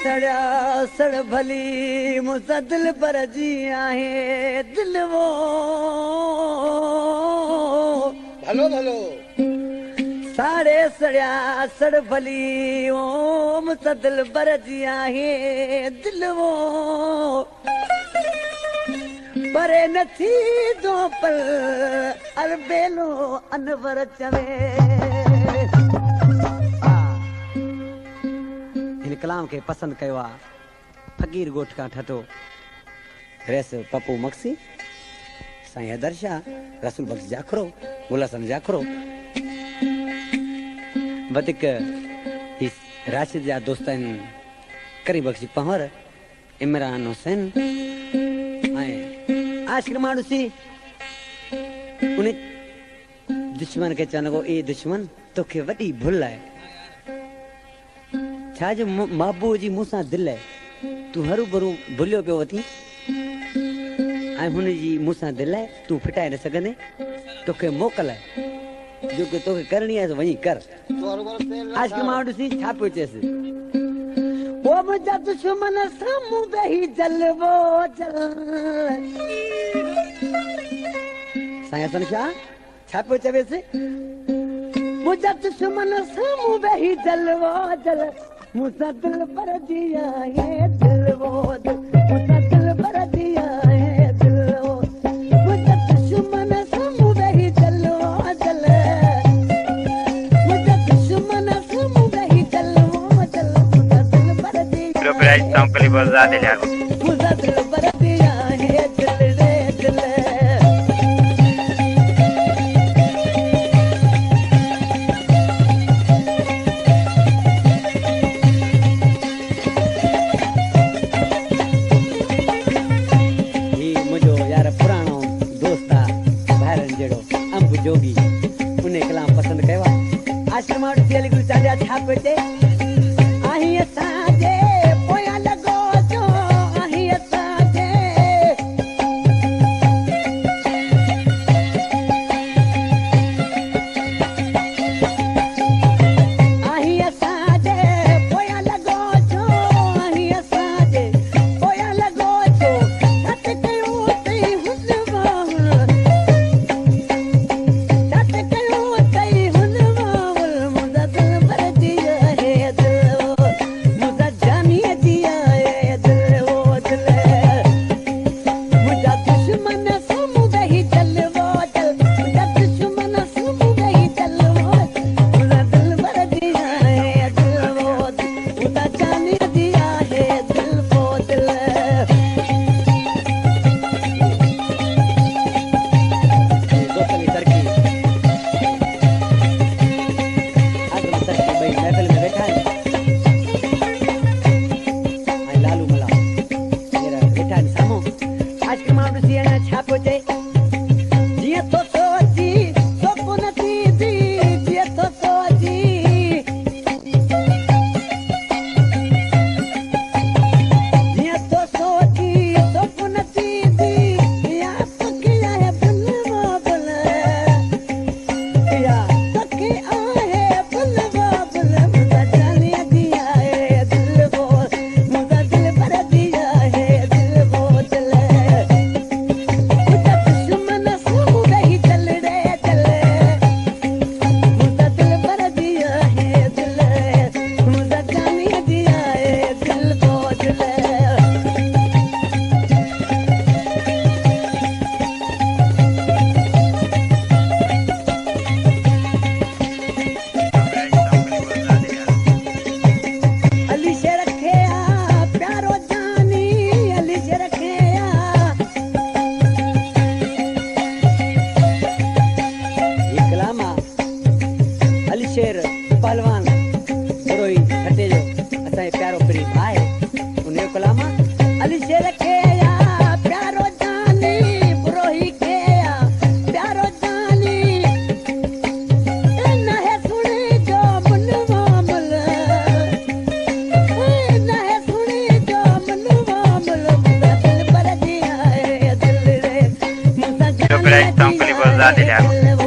सड़ा सड़ भली मुसा दिल पर जी आहे दिल वो भलो भलो साड़े सड़ा सड़ भली ओ मुसा दिल पर जी आहे दिल वो परे नथी दो पल अलबेलो अनवर चवे कलाम के पसंद कयो आ फकीर गोठ का ठठो रेस पप्पू मक्सी साईं हैदरशा रसूल बख्श जाखरो गुलसन जाखरो वधिक इस राशिद जा दोस्त आहिनि करी बख्शी पंवर इमरान हुसैन ऐं आशिक माण्हू सी उन दुश्मन खे चवनि लॻो ए दुश्मन तोखे वॾी भुल आहे छा जो महबूब जी मूंसां दिलि आहे तूं हरू भरू भुलियो पियो वठी ऐं हुनजी मूंसां दिलि आहे तूं फिटाए न सघंदे तोखे मोकल आहे जेको तोखे करणी आहे वञी कर आशिक मां ॾिसी छा पियो चएसि ओ मुंहिंजा दुश्मन साम्हूं वेही जलवो जल साईं हसन शाह छा पियो चवेसि मुंहिंजा दुश्मन साम्हूं वेही जलवो जल मुसा दिल पर दिया है दिल वो मुसा दिल पर दिया है दिल वो मुझे दुश्मन सामू वही चलो चल मुझे दुश्मन सामू वही चलो चल मुसा दिल पर दिया लो प्राइस तो कली बहुत ज्यादा ले आलो मुसा दिल पर दिया है दिल रे दिल जोगी उन्हें कलाम पसंद कयो आश्रम दियल गुल चांडिया छाप ते आही असांजे पोयां लॻो जो आही असांजे आही असांजे पोयां लॻो जो आही असांजे पोयां लॻो जो सत कयो तई हुस्न पहलवान बरोई खटे जो असांजे प्यारो प्रीत आहे उन जो कलाम अली शेर खे या प्यारो जानी बरोई खे या प्यारो जानी न है सुने जो मनवा मल न है सुने जो मनवा मल दिल पर दिया है दिल रे मुसा जान तो प्राइस तो कली बहुत ज्यादा ले आलो